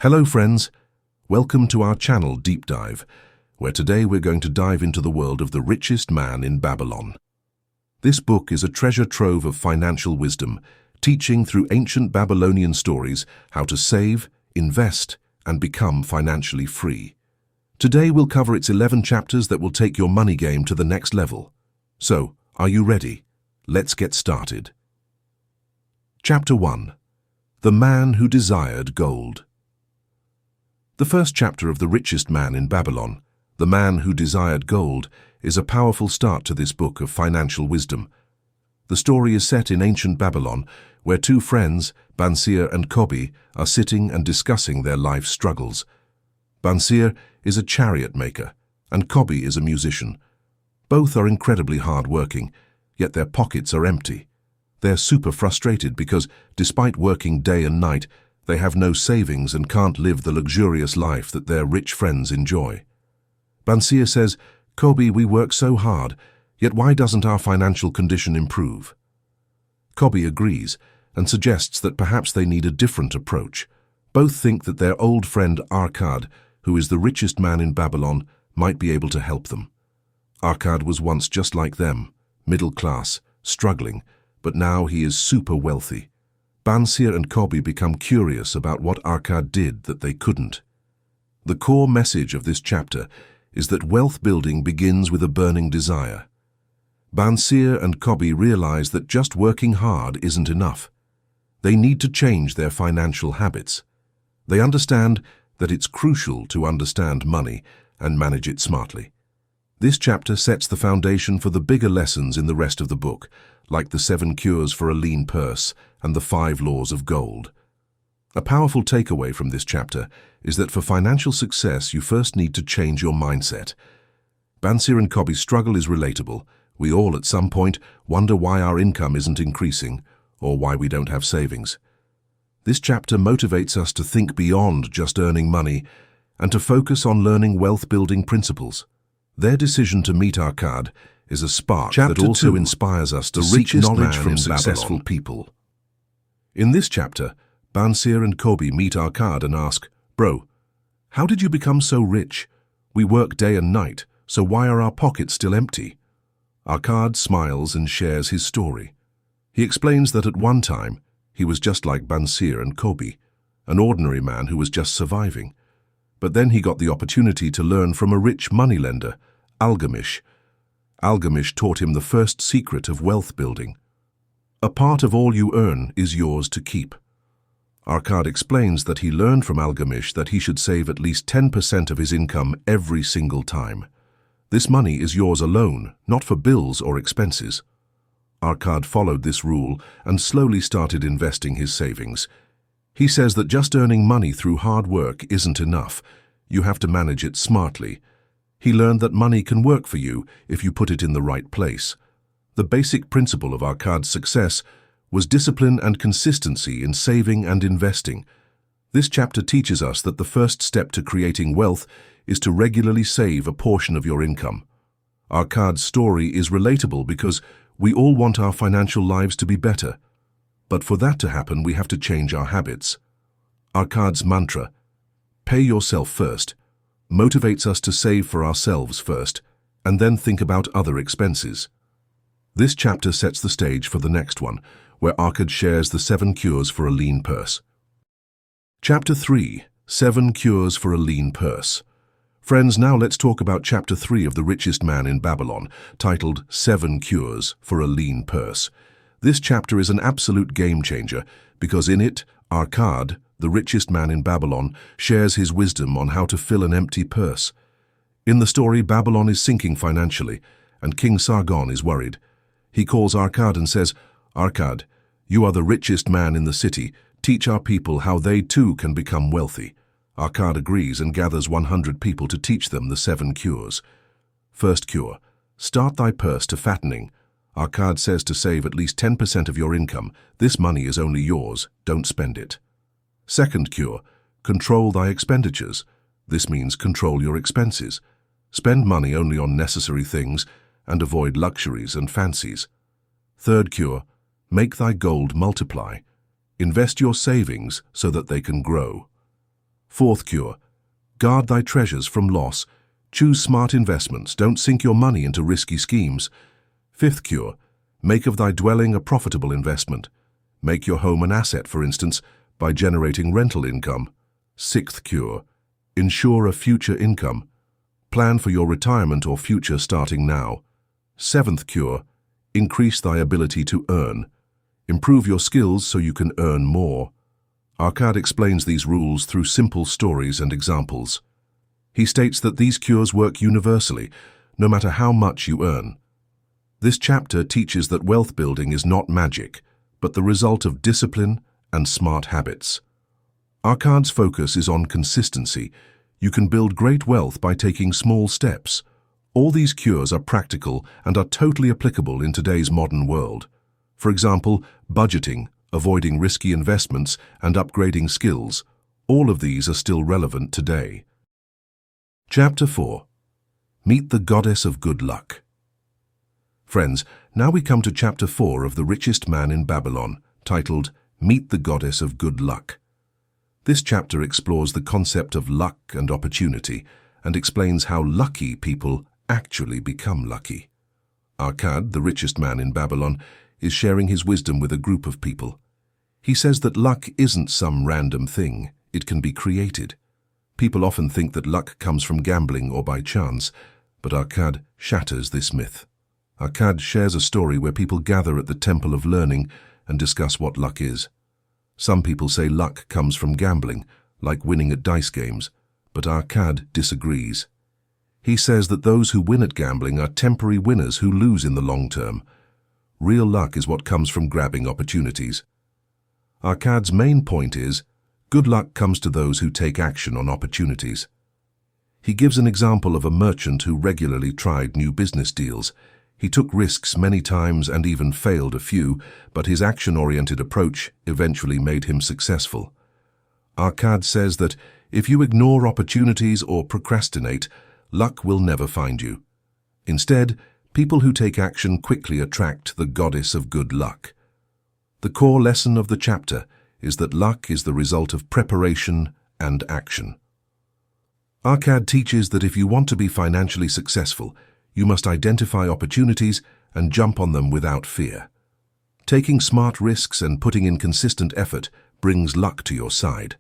Hello friends, welcome to our channel Deep Dive, where today we're going to dive into the world of the richest man in Babylon. This book is a treasure trove of financial wisdom, teaching through ancient Babylonian stories how to save, invest, and become financially free. Today we'll cover its 11 chapters that will take your money game to the next level. So, are you ready? Let's get started. Chapter 1. The Man Who Desired Gold. The first chapter of The Richest Man in Babylon, The Man Who Desired Gold, is a powerful start to this book of financial wisdom. The story is set in ancient Babylon, where two friends, Bansir and Kobi, are sitting and discussing their life struggles. Bansir is a chariot maker, and Kobi is a musician. Both are incredibly hard-working, yet their pockets are empty. They're super frustrated because, despite working day and night, they have no savings and can't live the luxurious life that their rich friends enjoy. Bansir says, "Kobi, we work so hard, yet why doesn't our financial condition improve?" Kobi agrees and suggests that perhaps they need a different approach. Both think that their old friend Arkad, who is the richest man in Babylon, might be able to help them. Arkad was once just like them, middle class, struggling, but now he is super wealthy. Bansir and Kobi become curious about what Arkad did that they couldn't. The core message of this chapter is that wealth building begins with a burning desire. Bansir and Kobi realize that just working hard isn't enough. They need to change their financial habits. They understand that it's crucial to understand money and manage it smartly. This chapter sets the foundation for the bigger lessons in the rest of the book, like the 7 cures for a lean purse and the 5 laws of gold. A powerful takeaway from this chapter is that for financial success, you first need to change your mindset. Bansir and Kobi's struggle is relatable. We all, at some point, wonder why our income isn't increasing or why we don't have savings. This chapter motivates us to think beyond just earning money and to focus on learning wealth-building principles. Their decision to meet Arkad is a spark that also inspires us to seek knowledge from successful people. In this chapter, Bansir and Kobi meet Arkad and ask, "Bro, how did you become so rich? We work day and night, so why are our pockets still empty?" Arkad smiles and shares his story. He explains that at one time, he was just like Bansir and Kobi, an ordinary man who was just surviving. But then he got the opportunity to learn from a rich moneylender, Algamish. Algamish taught him the first secret of wealth building. A part of all you earn is yours to keep. Arkad explains that he learned from Algamish that he should save at least 10% of his income every single time. This money is yours alone, not for bills or expenses. Arkad followed this rule and slowly started investing his savings. He says that just earning money through hard work isn't enough. You have to manage it smartly. He learned that money can work for you if you put it in the right place. The basic principle of Arkad's success was discipline and consistency in saving and investing. This chapter teaches us that the first step to creating wealth is to regularly save a portion of your income. Arkad's story is relatable because we all want our financial lives to be better. But for that to happen, we have to change our habits. Arkad's mantra, "Pay yourself first," motivates us to save for ourselves first, and then think about other expenses. This chapter sets the stage for the next one, where Arkad shares the 7 cures for a lean purse. Chapter 3. 7 Cures for a Lean Purse. Friends, now let's talk about Chapter 3 of The Richest Man in Babylon, titled 7 Cures for a Lean Purse. This chapter is an absolute game-changer because in it, Arkad, the richest man in Babylon, shares his wisdom on how to fill an empty purse. In the story, Babylon is sinking financially, and King Sargon is worried. He calls Arkad and says, "Arkad, you are the richest man in the city. Teach our people how they too can become wealthy." Arkad agrees and gathers 100 people to teach them the 7 cures. First cure, start thy purse to fattening. Arkad says to save at least 10% of your income. This money is only yours, don't spend it. Second cure, control thy expenditures. This means control your expenses. Spend money only on necessary things and avoid luxuries and fancies. Third cure, make thy gold multiply. Invest your savings so that they can grow. Fourth cure, guard thy treasures from loss. Choose smart investments, don't sink your money into risky schemes. Fifth cure, make of thy dwelling a profitable investment. Make your home an asset, for instance, by generating rental income. Sixth cure, ensure a future income. Plan for your retirement or future starting now. Seventh cure, increase thy ability to earn. Improve your skills so you can earn more. Arkad explains these rules through simple stories and examples. He states that these cures work universally, no matter how much you earn. This chapter teaches that wealth building is not magic, but the result of discipline and smart habits. Arkad's focus is on consistency. You can build great wealth by taking small steps. All these cures are practical and are totally applicable in today's modern world. For example, budgeting, avoiding risky investments, and upgrading skills. All of these are still relevant today. Chapter 4. Meet the Goddess of Good Luck. Friends, now we come to Chapter 4 of The Richest Man in Babylon, titled Meet the Goddess of Good Luck. This chapter explores the concept of luck and opportunity and explains how lucky people actually become lucky. Arkad, the richest man in Babylon, is sharing his wisdom with a group of people. He says that luck isn't some random thing, it can be created. People often think that luck comes from gambling or by chance, but Arkad shatters this myth. Arkad shares a story where people gather at the Temple of Learning and discuss what luck is. Some people say luck comes from gambling, like winning at dice games, but Arkad disagrees. He says that those who win at gambling are temporary winners who lose in the long term. Real luck is what comes from grabbing opportunities. Arkad's main point is, good luck comes to those who take action on opportunities. He gives an example of a merchant who regularly tried new business deals. He took risks many times and even failed a few, but his action-oriented approach eventually made him successful. Arkad says that if you ignore opportunities or procrastinate, luck will never find you. Instead, people who take action quickly attract the goddess of good luck. The core lesson of the chapter is that luck is the result of preparation and action. Arkad teaches that if you want to be financially successful, you must identify opportunities and jump on them without fear. Taking smart risks and putting in consistent effort brings luck to your side.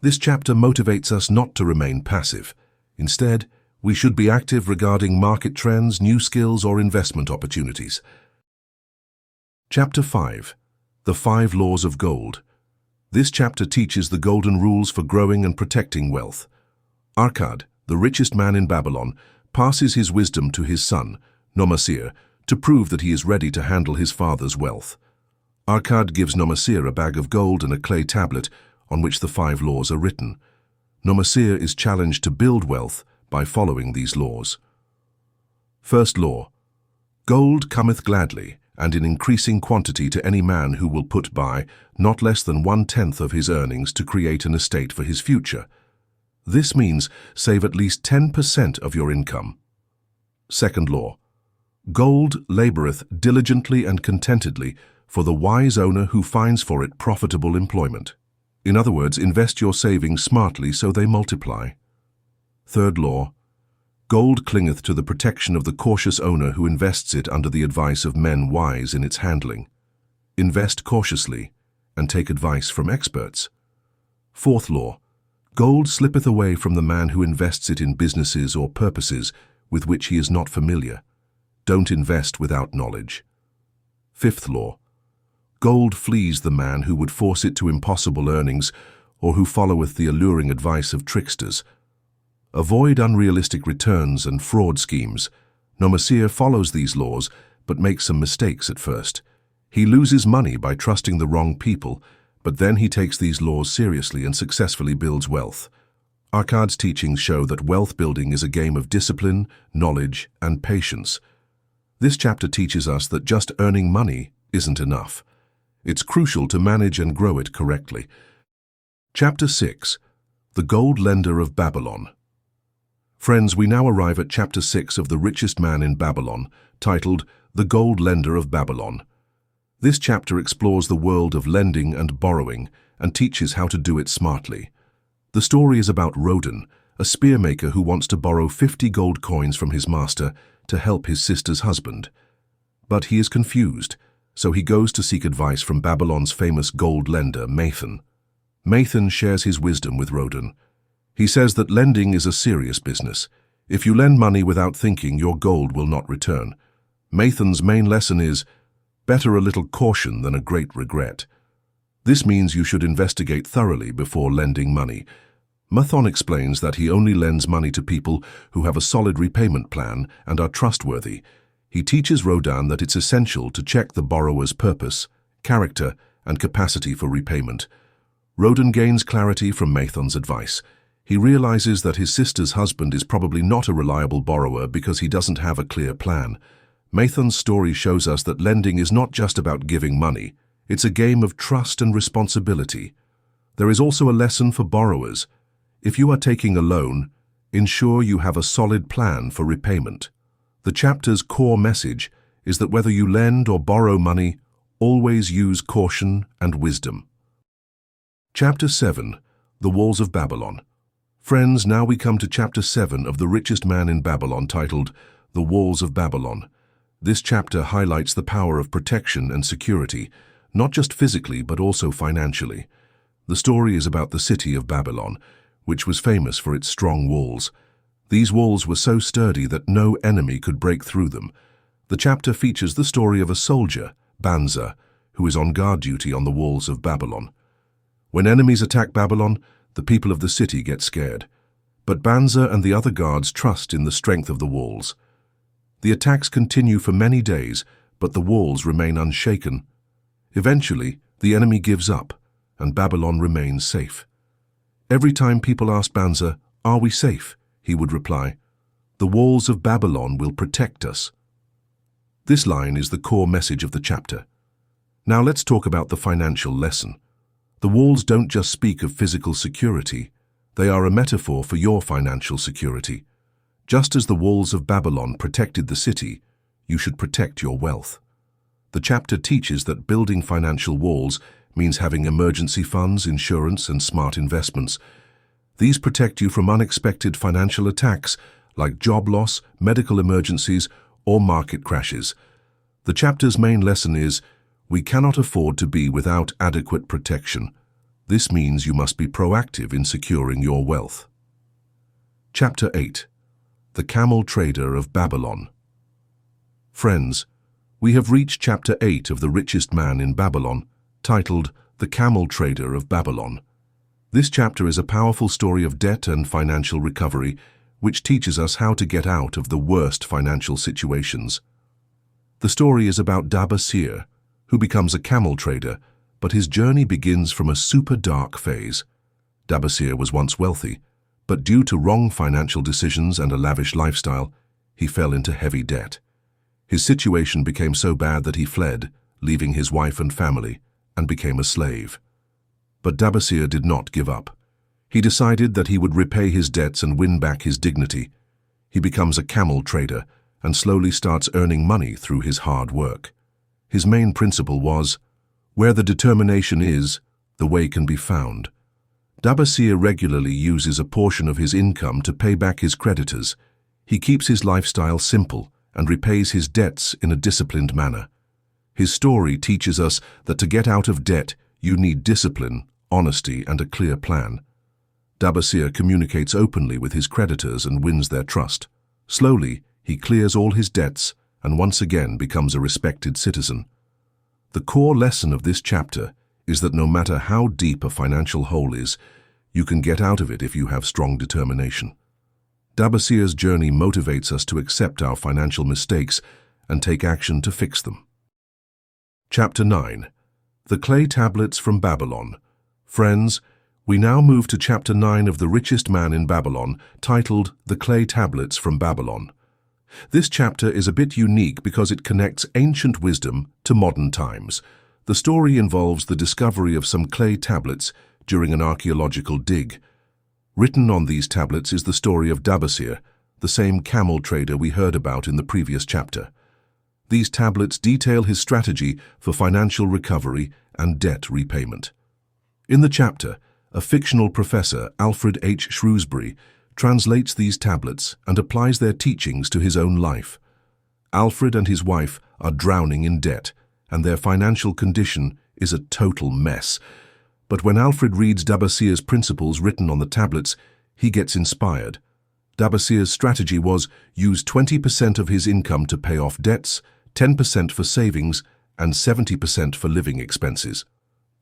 This chapter motivates us not to remain passive. Instead, we should be active regarding market trends, new skills, or investment opportunities. Chapter 5. The 5 Laws of Gold. This chapter teaches the golden rules for growing and protecting wealth. Arkad, the richest man in Babylon, passes his wisdom to his son, Nomasir, to prove that he is ready to handle his father's wealth. Arkad gives Nomasir a bag of gold and a clay tablet on which the 5 laws are written. Nomasir is challenged to build wealth by following these laws. First law: gold cometh gladly, and in increasing quantity to any man who will put by not less than 1/10 of his earnings to create an estate for his future. This means save at least 10% of your income. Second law: gold laboureth diligently and contentedly for the wise owner who finds for it profitable employment. In other words, invest your savings smartly so they multiply. Third law: gold clingeth to the protection of the cautious owner who invests it under the advice of men wise in its handling. Invest cautiously and take advice from experts. Fourth law: gold slippeth away from the man who invests it in businesses or purposes with which he is not familiar. Don't invest without knowledge. Fifth law: gold flees the man who would force it to impossible earnings or who followeth the alluring advice of tricksters. Avoid unrealistic returns and fraud schemes. Nomasir follows these laws, but makes some mistakes at first. He loses money by trusting the wrong people, but then he takes these laws seriously and successfully builds wealth. Arkad's teachings show that wealth building is a game of discipline, knowledge, and patience. This chapter teaches us that just earning money isn't enough. It's crucial to manage and grow it correctly. Chapter 6. The Gold Lender of Babylon. Friends, we now arrive at Chapter 6 of The Richest Man in Babylon, titled The Gold Lender of Babylon. This chapter explores the world of lending and borrowing and teaches how to do it smartly. The story is about Rodan, a spearmaker who wants to borrow 50 gold coins from his master to help his sister's husband. But he is confused, so he goes to seek advice from Babylon's famous gold lender, Mathan. Mathan shares his wisdom with Rodan. He says that lending is a serious business. If you lend money without thinking, your gold will not return. Mathan's main lesson is, better a little caution than a great regret. This means you should investigate thoroughly before lending money. Mathan explains that he only lends money to people who have a solid repayment plan and are trustworthy. He teaches Rodan that it's essential to check the borrower's purpose, character, and capacity for repayment. Rodan gains clarity from Mathan's advice. He realizes that his sister's husband is probably not a reliable borrower because he doesn't have a clear plan. Mathan's story shows us that lending is not just about giving money. It's a game of trust and responsibility. There is also a lesson for borrowers. If you are taking a loan, ensure you have a solid plan for repayment. The chapter's core message is that whether you lend or borrow money, always use caution and wisdom. Chapter 7. The Walls of Babylon. Friends, now we come to Chapter 7 of The Richest Man in Babylon, titled The Walls of Babylon. This chapter highlights the power of protection and security, not just physically but also financially. The story is about the city of Babylon, which was famous for its strong walls. These walls were so sturdy that no enemy could break through them. The chapter features the story of a soldier, Banza, who is on guard duty on the walls of Babylon. When enemies attack Babylon, the people of the city get scared. But Banza and the other guards trust in the strength of the walls. The attacks continue for many days, but the walls remain unshaken. Eventually, the enemy gives up, and Babylon remains safe. Every time people ask Banza, "Are we safe?" he would reply, "The walls of Babylon will protect us." This line is the core message of the chapter. Now let's talk about the financial lesson. The walls don't just speak of physical security. They are a metaphor for your financial security. Just as the walls of Babylon protected the city, you should protect your wealth. The chapter teaches that building financial walls means having emergency funds, insurance, and smart investments. These protect you from unexpected financial attacks like job loss, medical emergencies, or market crashes. The chapter's main lesson is, we cannot afford to be without adequate protection. This means you must be proactive in securing your wealth. Chapter 8. The Camel Trader of Babylon. Friends, we have reached Chapter 8 of The Richest Man in Babylon, titled The Camel Trader of Babylon. This chapter is a powerful story of debt and financial recovery, which teaches us how to get out of the worst financial situations. The story is about Dabasir, who becomes a camel trader, but his journey begins from a super dark phase. Dabasir was once wealthy, but due to wrong financial decisions and a lavish lifestyle, he fell into heavy debt. His situation became so bad that he fled, leaving his wife and family, and became a slave. But Dabasir did not give up. He decided that he would repay his debts and win back his dignity. He becomes a camel trader and slowly starts earning money through his hard work. His main principle was, where the determination is, the way can be found. Dabasir regularly uses a portion of his income to pay back his creditors. He keeps his lifestyle simple and repays his debts in a disciplined manner. His story teaches us that to get out of debt, you need discipline, honesty, and a clear plan. Dabasir communicates openly with his creditors and wins their trust. Slowly, he clears all his debts and once again becomes a respected citizen. The core lesson of this chapter is that no matter how deep a financial hole is, you can get out of it if you have strong determination. Dabasir's journey motivates us to accept our financial mistakes and take action to fix them. Chapter 9. The Clay Tablets from Babylon. Friends, we now move to Chapter 9 of The Richest Man in Babylon, titled The Clay Tablets from Babylon. This chapter is a bit unique because it connects ancient wisdom to modern times. The story involves the discovery of some clay tablets during an archaeological dig. Written on these tablets is the story of Dabasir, the same camel trader we heard about in the previous chapter. These tablets detail his strategy for financial recovery and debt repayment. In the chapter, a fictional professor, Alfred H. Shrewsbury, translates these tablets and applies their teachings to his own life. Alfred and his wife are drowning in debt, and their financial condition is a total mess. But when Alfred reads Dabassir's principles written on the tablets, he gets inspired. Dabassir's strategy was use 20% of his income to pay off debts, 10% for savings, and 70% for living expenses.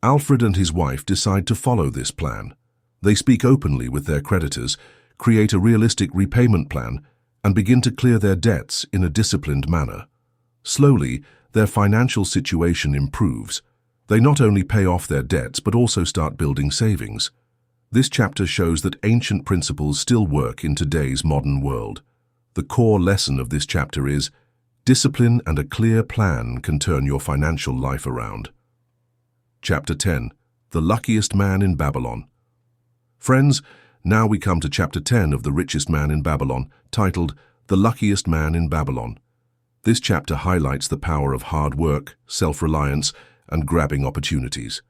Alfred and his wife decide to follow this plan. They speak openly with their creditors, create a realistic repayment plan, and begin to clear their debts in a disciplined manner. Slowly, their financial situation improves. They not only pay off their debts but also start building savings. This chapter shows that ancient principles still work in today's modern world. The core lesson of this chapter is, discipline and a clear plan can turn your financial life around. Chapter 10. The Luckiest Man in Babylon. Friends, now we come to Chapter 10 of The Richest Man in Babylon, titled The Luckiest Man in Babylon. This chapter highlights the power of hard work, self-reliance, and grabbing opportunities.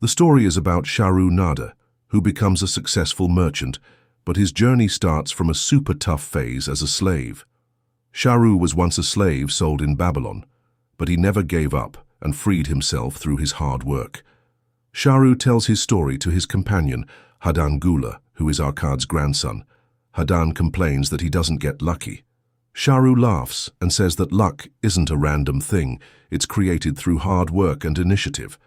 The story is about Shahrukh Nada, who becomes a successful merchant, but his journey starts from a super tough phase as a slave. Shahrukh was once a slave sold in Babylon, but he never gave up and freed himself through his hard work. Shahrukh tells his story to his companion, Hadan Gula, who is Arkad's grandson. Hadan complains that he doesn't get lucky. Shahrukh laughs and says that luck isn't a random thing, it's created through hard work and initiative.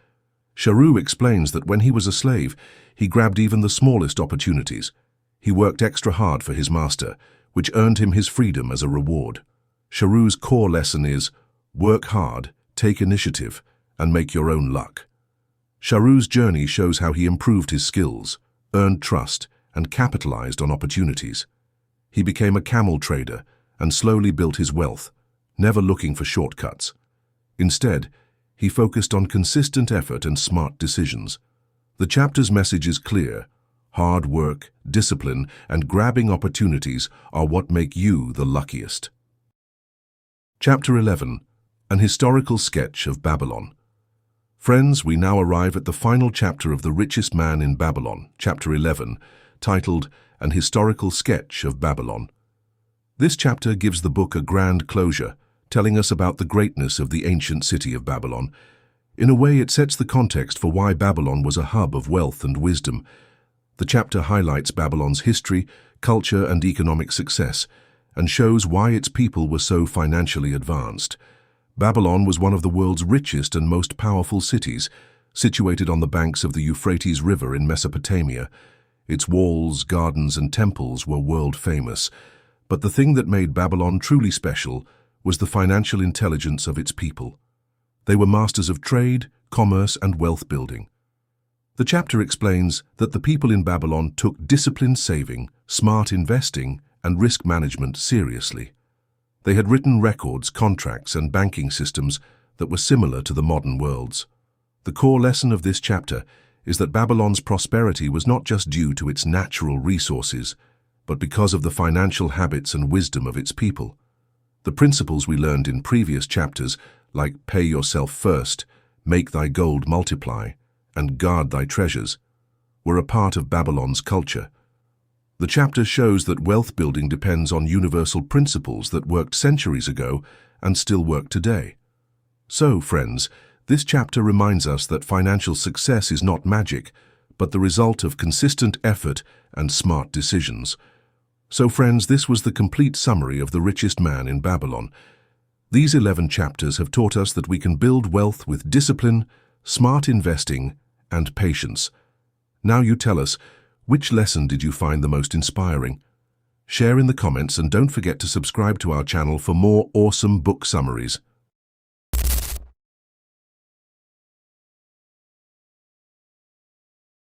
Shahrukh explains that when he was a slave, he grabbed even the smallest opportunities. He worked extra hard for his master, which earned him his freedom as a reward. Shahrukh's core lesson is, work hard, take initiative, and make your own luck. Shahrukh's journey shows how he improved his skills, earned trust, and capitalized on opportunities. He became a camel trader and slowly built his wealth, never looking for shortcuts. Instead, he focused on consistent effort and smart decisions. The chapter's message is clear. Hard work, discipline, and grabbing opportunities are what make you the luckiest. Chapter 11. An Historical Sketch of Babylon. Friends, we now arrive at the final chapter of The Richest Man in Babylon, Chapter 11, titled An Historical Sketch of Babylon. This chapter gives the book a grand closure, telling us about the greatness of the ancient city of Babylon. In a way, it sets the context for why Babylon was a hub of wealth and wisdom. The chapter highlights Babylon's history, culture, and economic success, and shows why its people were so financially advanced. Babylon was one of the world's richest and most powerful cities, situated on the banks of the Euphrates River in Mesopotamia. Its walls, gardens, and temples were world famous. But the thing that made Babylon truly special was the financial intelligence of its people. They were masters of trade, commerce, and wealth building. The chapter explains that the people in Babylon took disciplined saving, smart investing, and risk management seriously. They had written records, contracts, and banking systems that were similar to the modern world's. The core lesson of this chapter is that Babylon's prosperity was not just due to its natural resources, but because of the financial habits and wisdom of its people. The principles we learned in previous chapters, like pay yourself first, make thy gold multiply, and guard thy treasures, were a part of Babylon's culture. The chapter shows that wealth building depends on universal principles that worked centuries ago and still work today. So, friends, this chapter reminds us that financial success is not magic, but the result of consistent effort and smart decisions. So, friends, this was the complete summary of The Richest Man in Babylon. These 11 chapters have taught us that we can build wealth with discipline, smart investing, and patience. Now you tell us, which lesson did you find the most inspiring? Share in the comments and don't forget to subscribe to our channel for more awesome book summaries.